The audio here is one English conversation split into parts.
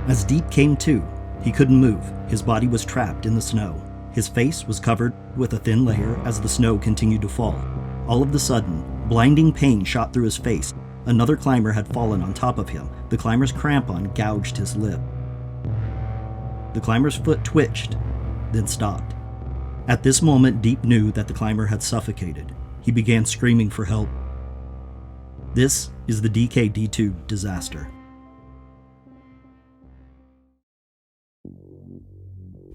As Deep came to, he couldn't move. His body was trapped in the snow. His face was covered with a thin layer as the snow continued to fall. All of a sudden, blinding pain shot through his face. Another climber had fallen on top of him. The climber's crampon gouged his lip. The climber's foot twitched, then stopped. At this moment, Deep knew that the climber had suffocated. He began screaming for help. This is the DK-D2 disaster.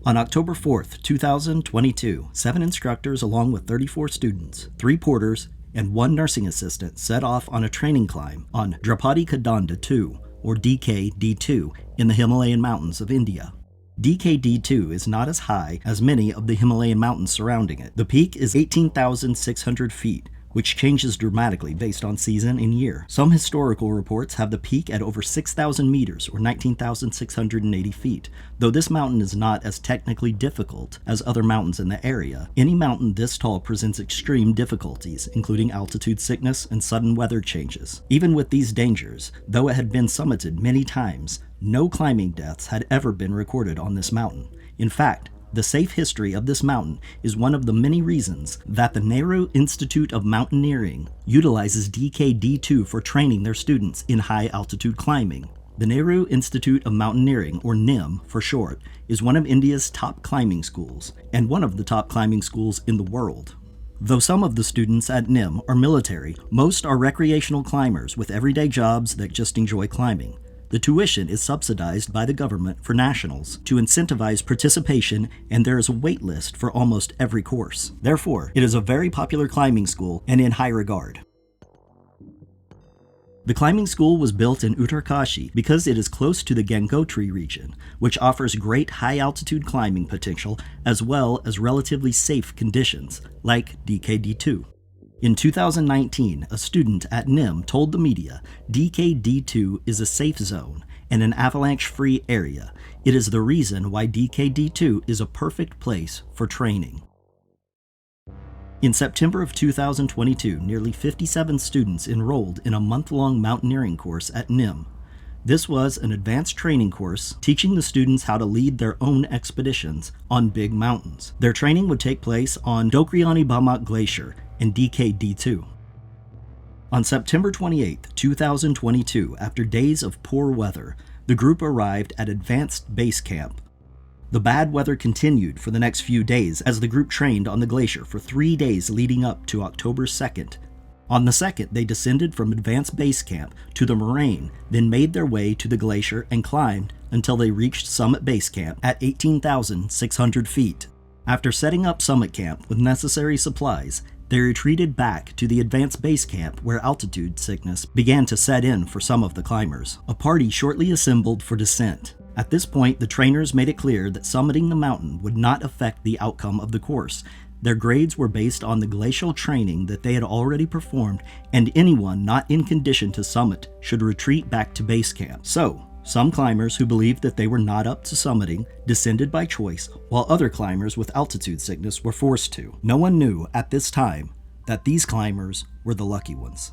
On October 4th, 2022, 7 instructors along with 34 students, 3 porters, and 1 nursing assistant set off on a training climb on Draupadi Kadanda 2, or DK-D2, in the Himalayan Mountains of India. DK-D2 is not as high as many of the Himalayan mountains surrounding it. The peak is 18,600 feet, which changes dramatically based on season and year. Some historical reports have the peak at over 6,000 meters, or 19,680 feet. Though this mountain is not as technically difficult as other mountains in the area, any mountain this tall presents extreme difficulties, including altitude sickness and sudden weather changes. Even with these dangers, though it had been summited many times, no climbing deaths had ever been recorded on this mountain. In fact, the safe history of this mountain is one of the many reasons that the Nehru Institute of Mountaineering utilizes DK-D2 for training their students in high-altitude climbing. The Nehru Institute of Mountaineering, or NIM for short, is one of India's top climbing schools, and one of the top climbing schools in the world. Though some of the students at NIM are military, most are recreational climbers with everyday jobs that just enjoy climbing. The tuition is subsidized by the government for nationals to incentivize participation, and there is a wait list for almost every course. Therefore, it is a very popular climbing school and in high regard. The climbing school was built in Uttarkashi because it is close to the Gangotri region, which offers great high-altitude climbing potential as well as relatively safe conditions, like DK-D2. In 2019, a student at NIM told the media, DK-D2 is a safe zone and an avalanche-free area. It is the reason why DK-D2 is a perfect place for training. In September of 2022, nearly 57 students enrolled in a month-long mountaineering course at NIM. This was an advanced training course teaching the students how to lead their own expeditions on big mountains. Their training would take place on Dokriani Bamak Glacier and DK-D2. On September 28, 2022, after days of poor weather, the group arrived at Advanced Base Camp. The bad weather continued for the next few days as the group trained on the glacier for 3 days leading up to October 2nd. On the 2nd, they descended from Advanced Base Camp to the moraine, then made their way to the glacier and climbed until they reached Summit Base Camp at 18,600 feet. After setting up Summit Camp with necessary supplies, they retreated back to the Advanced Base Camp where altitude sickness began to set in for some of the climbers. A party shortly assembled for descent. At this point, the trainers made it clear that summiting the mountain would not affect the outcome of the course. Their grades were based on the glacial training that they had already performed, and anyone not in condition to summit should retreat back to base camp. So, some climbers who believed that they were not up to summiting descended by choice, while other climbers with altitude sickness were forced to. No one knew at this time that these climbers were the lucky ones.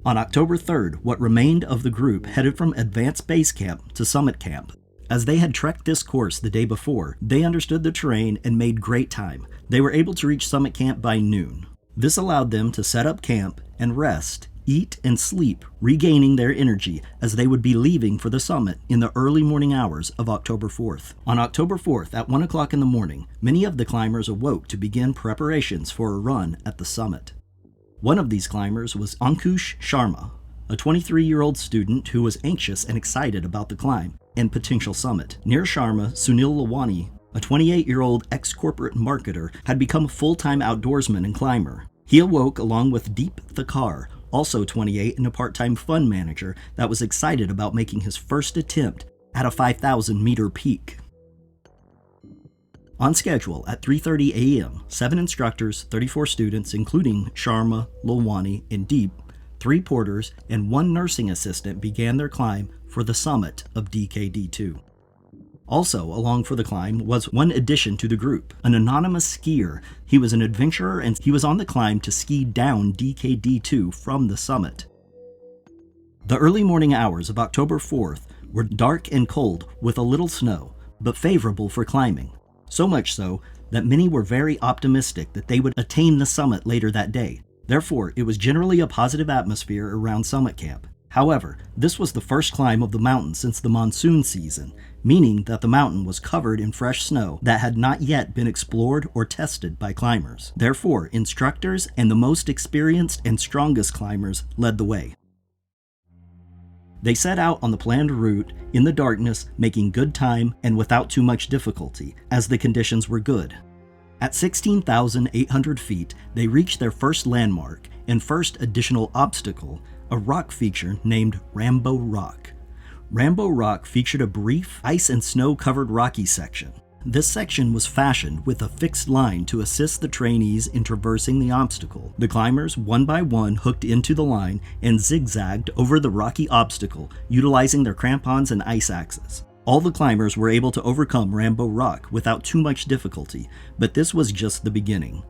On October 3rd, what remained of the group headed from Advanced Base Camp to Summit Camp. As they had trekked this course the day before, they understood the terrain and made great time. They were able to reach Summit Camp by noon. This allowed them to set up camp and rest, eat, and sleep, regaining their energy as they would be leaving for the summit in the early morning hours of October 4th. On October 4th at 1 o'clock in the morning, many of the climbers awoke to begin preparations for a run at the summit. One of these climbers was Ankush Sharma, a 23-year-old student who was anxious and excited about the climb and potential summit. Near Sharma, Sunil Lawani, a 28-year-old ex-corporate marketer, had become a full-time outdoorsman and climber. He awoke along with Deep Thakar, also 28 and a part-time fund manager that was excited about making his first attempt at a 5,000-meter peak. On schedule at 3:30 a.m., 7 instructors, 34 students, including Sharma, Lawani, and Deep, 3 porters, and 1 nursing assistant began their climb for the summit of DK-D2. Also along for the climb was one addition to the group, an anonymous skier. He was an adventurer and he was on the climb to ski down DK-D2 from the summit. The early morning hours of October 4th were dark and cold with a little snow, but favorable for climbing. So much so that many were very optimistic that they would attain the summit later that day. Therefore, it was generally a positive atmosphere around summit camp. However, this was the first climb of the mountain since the monsoon season, meaning that the mountain was covered in fresh snow that had not yet been explored or tested by climbers. Therefore, instructors and the most experienced and strongest climbers led the way. They set out on the planned route in the darkness, making good time and without too much difficulty, as the conditions were good. At 16,800 feet, they reached their first landmark and first additional obstacle, a rock feature named Rambo Rock. Rambo Rock featured a brief, ice and snow-covered rocky section. This section was fashioned with a fixed line to assist the trainees in traversing the obstacle. The climbers, one by one, hooked into the line and zigzagged over the rocky obstacle, utilizing their crampons and ice axes. All the climbers were able to overcome Rambo Rock without too much difficulty, but this was just the beginning.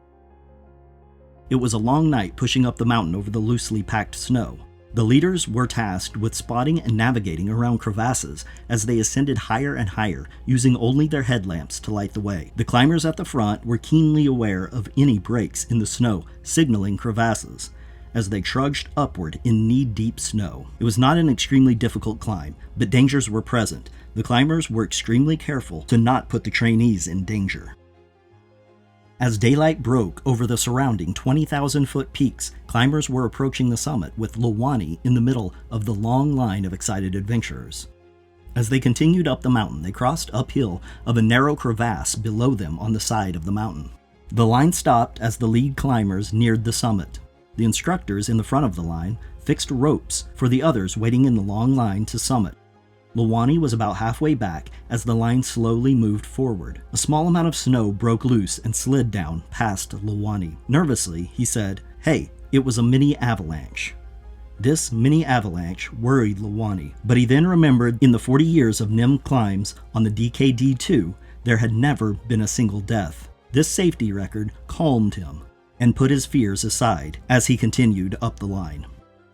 It was a long night pushing up the mountain over the loosely packed snow. The leaders were tasked with spotting and navigating around crevasses as they ascended higher and higher, using only their headlamps to light the way. The climbers at the front were keenly aware of any breaks in the snow, signaling crevasses, as they trudged upward in knee-deep snow. It was not an extremely difficult climb, but dangers were present. The climbers were extremely careful to not put the trainees in danger. As daylight broke over the surrounding 20,000-foot peaks, climbers were approaching the summit with Lawani in the middle of the long line of excited adventurers. As they continued up the mountain, they crossed uphill of a narrow crevasse below them on the side of the mountain. The line stopped as the lead climbers neared the summit. The instructors in the front of the line fixed ropes for the others waiting in the long line to summit. Lawani was about halfway back as the line slowly moved forward. A small amount of snow broke loose and slid down past Lawani. Nervously, he said, "Hey, it was a mini avalanche." This mini avalanche worried Lawani, but he then remembered in the 40 years of NIM climbs on the DKD2, there had never been a single death. This safety record calmed him and put his fears aside as he continued up the line.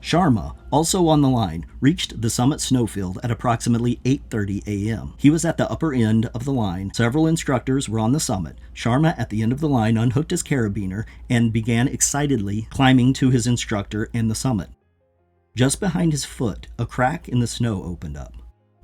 Sharma, also on the line, reached the summit snowfield at approximately 8:30 a.m. He was at the upper end of the line. Several instructors were on the summit. Sharma, at the end of the line, unhooked his carabiner and began excitedly climbing to his instructor and the summit. Just behind his foot, a crack in the snow opened up.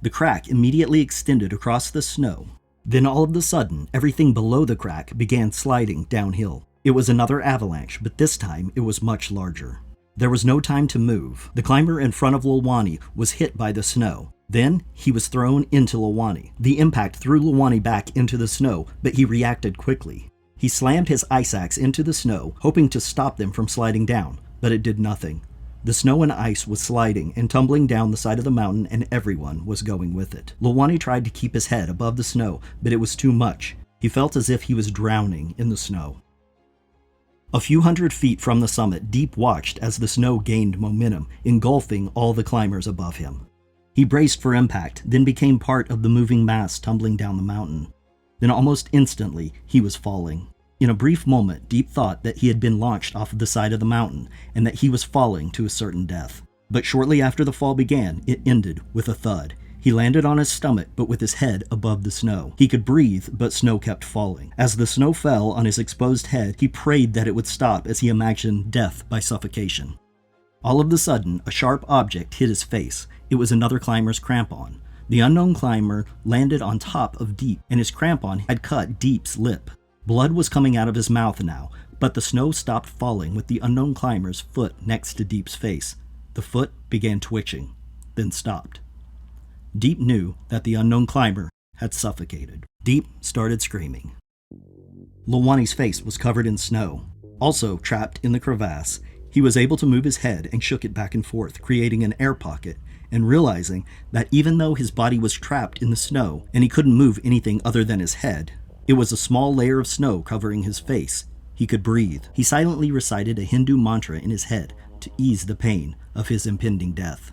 The crack immediately extended across the snow. Then all of a sudden, everything below the crack began sliding downhill. It was another avalanche, but this time it was much larger. There was no time to move. The climber in front of Lawani was hit by the snow. Then he was thrown into Lawani. The impact threw Lawani back into the snow, but he reacted quickly. He slammed his ice axe into the snow, hoping to stop them from sliding down, but it did nothing. The snow and ice was sliding and tumbling down the side of the mountain, and everyone was going with it. Lawani tried to keep his head above the snow, but it was too much. He felt as if he was drowning in the snow. A few hundred feet from the summit, Deep watched as the snow gained momentum, engulfing all the climbers above him. He braced for impact, then became part of the moving mass tumbling down the mountain. Then almost instantly, he was falling. In a brief moment, Deep thought that he had been launched off of the side of the mountain, and that he was falling to a certain death. But shortly after the fall began, it ended with a thud. He landed on his stomach, but with his head above the snow. He could breathe, but snow kept falling. As the snow fell on his exposed head, he prayed that it would stop as he imagined death by suffocation. All of a sudden, a sharp object hit his face. It was another climber's crampon. The unknown climber landed on top of Deep, and his crampon had cut Deep's lip. Blood was coming out of his mouth now, but the snow stopped falling with the unknown climber's foot next to Deep's face. The foot began twitching, then stopped. Deep knew that the unknown climber had suffocated. Deep started screaming. Lawani's face was covered in snow. Also trapped in the crevasse, he was able to move his head and shook it back and forth, creating an air pocket, and realizing that even though his body was trapped in the snow and he couldn't move anything other than his head, it was a small layer of snow covering his face. He could breathe. He silently recited a Hindu mantra in his head to ease the pain of his impending death.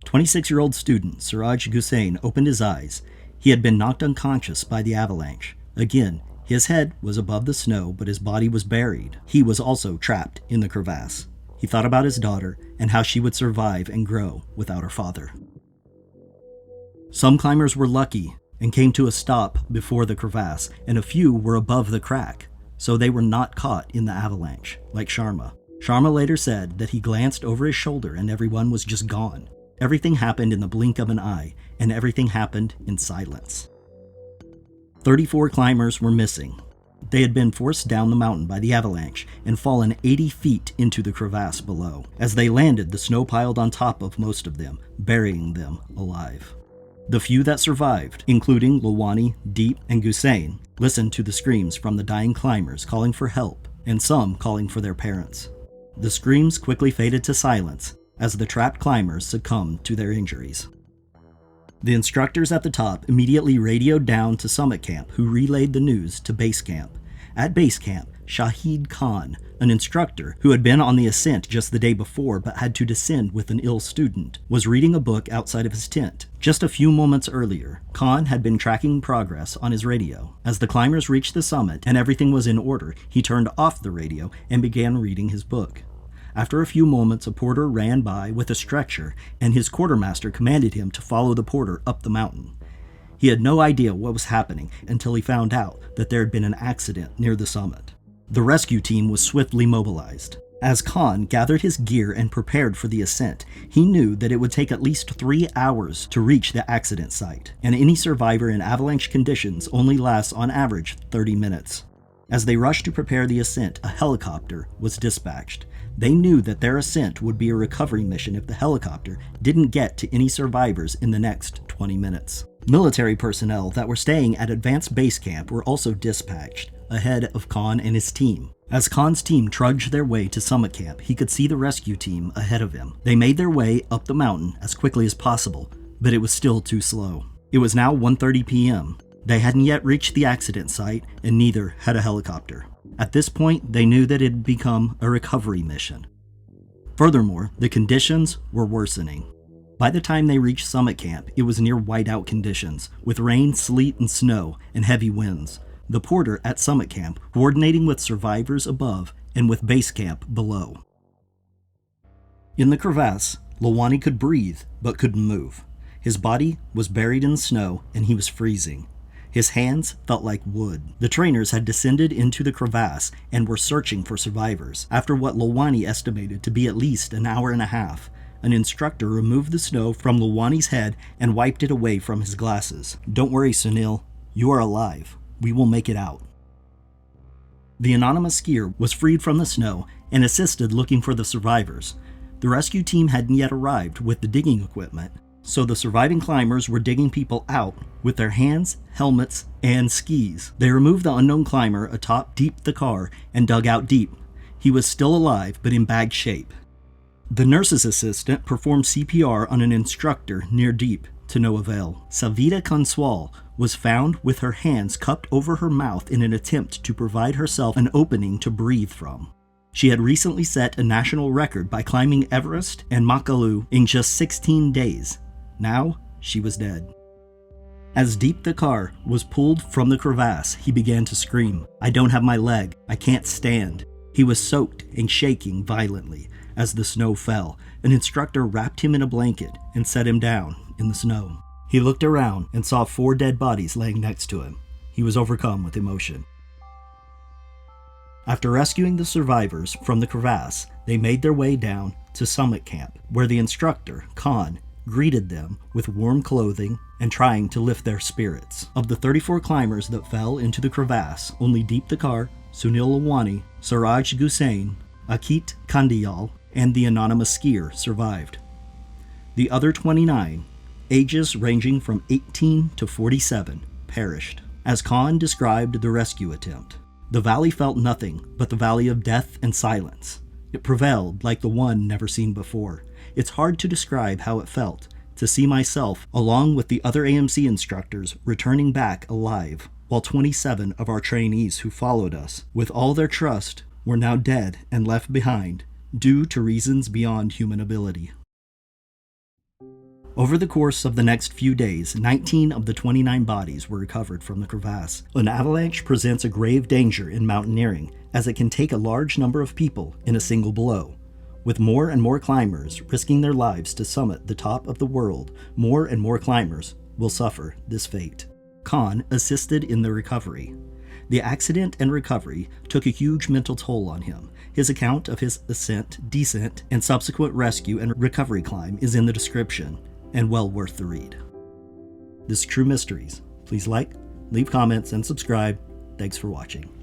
26-year-old student Suraj Gusain opened his eyes. He had been knocked unconscious by the avalanche. Again, his head was above the snow, but his body was buried. He was also trapped in the crevasse. He thought about his daughter and how she would survive and grow without her father. Some climbers were lucky and came to a stop before the crevasse, and a few were above the crack, so they were not caught in the avalanche, like Sharma. Sharma later said that he glanced over his shoulder and everyone was just gone. Everything happened in the blink of an eye, and everything happened in silence. 34 climbers were missing. They had been forced down the mountain by the avalanche and fallen 80 feet into the crevasse below. As they landed, the snow piled on top of most of them, burying them alive. The few that survived, including Lawani, Deep, and Gusain, listened to the screams from the dying climbers calling for help, and some calling for their parents. The screams quickly faded to silence as the trapped climbers succumbed to their injuries. The instructors at the top immediately radioed down to summit camp, who relayed the news to base camp. At base camp, Shahid Khan, an instructor who had been on the ascent just the day before but had to descend with an ill student, was reading a book outside of his tent. Just a few moments earlier, Khan had been tracking progress on his radio. As the climbers reached the summit and everything was in order, he turned off the radio and began reading his book. After a few moments, a porter ran by with a stretcher, and his quartermaster commanded him to follow the porter up the mountain. He had no idea what was happening until he found out that there had been an accident near the summit. The rescue team was swiftly mobilized. As Khan gathered his gear and prepared for the ascent, he knew that it would take at least 3 hours to reach the accident site, and any survivor in avalanche conditions only lasts on average 30 minutes. As they rushed to prepare the ascent, a helicopter was dispatched. They knew that their ascent would be a recovery mission if the helicopter didn't get to any survivors in the next 20 minutes. Military personnel that were staying at advanced base camp were also dispatched, ahead of Khan and his team. As Khan's team trudged their way to summit camp, he could see the rescue team ahead of him. They made their way up the mountain as quickly as possible, but it was still too slow. It was now 1:30 p.m. They hadn't yet reached the accident site, and neither had a helicopter. At this point, they knew that it had become a recovery mission. Furthermore, the conditions were worsening. By the time they reached summit camp, it was near whiteout conditions, with rain, sleet, and snow, and heavy winds. The porter at summit camp coordinating with survivors above and with base camp below. In the crevasse, Lawani could breathe, but couldn't move. His body was buried in the snow, and he was freezing. His hands felt like wood. The trainers had descended into the crevasse and were searching for survivors. After what Lawani estimated to be at least an hour and a half, an instructor removed the snow from Lawani's head and wiped it away from his glasses. "Don't worry, Sunil. You are alive. We will make it out." The anonymous skier was freed from the snow and assisted looking for the survivors. The rescue team hadn't yet arrived with the digging equipment, so the surviving climbers were digging people out with their hands, helmets, and skis. They removed the unknown climber atop Deep the car and dug out Deep. He was still alive, but in bad shape. The nurse's assistant performed CPR on an instructor near Deep, to no avail. Savita Kanswal was found with her hands cupped over her mouth in an attempt to provide herself an opening to breathe from. She had recently set a national record by climbing Everest and Makalu in just 16 days. Now, she was dead. As Deep the car was pulled from the crevasse, he began to scream, "I don't have my leg. I can't stand." He was soaked and shaking violently. As the snow fell, an instructor wrapped him in a blanket and set him down in the snow. He looked around and saw 4 dead bodies laying next to him. He was overcome with emotion. After rescuing the survivors from the crevasse, they made their way down to summit camp, where the instructor, Khan, greeted them with warm clothing and trying to lift their spirits. Of the 34 climbers that fell into the crevasse, only Deep the car, Sunil Lawani, Suraj Gusain, Akit Kandiyal, and the anonymous skier survived. The other 29, ages ranging from 18 to 47, perished. As Khan described the rescue attempt, the valley felt nothing but the valley of death and silence. It prevailed like the one never seen before. It's hard to describe how it felt to see myself, along with the other AMC instructors, returning back alive, while 27 of our trainees who followed us, with all their trust, were now dead and left behind, due to reasons beyond human ability. Over the course of the next few days, 19 of the 29 bodies were recovered from the crevasse. An avalanche presents a grave danger in mountaineering, as it can take a large number of people in a single blow. With more and more climbers risking their lives to summit the top of the world, more and more climbers will suffer this fate. Khan assisted in the recovery. The accident and recovery took a huge mental toll on him. His account of his ascent, descent, and subsequent rescue and recovery climb is in the description, and well worth the read. This is True Mysteries. Please like, leave comments, and subscribe. Thanks for watching.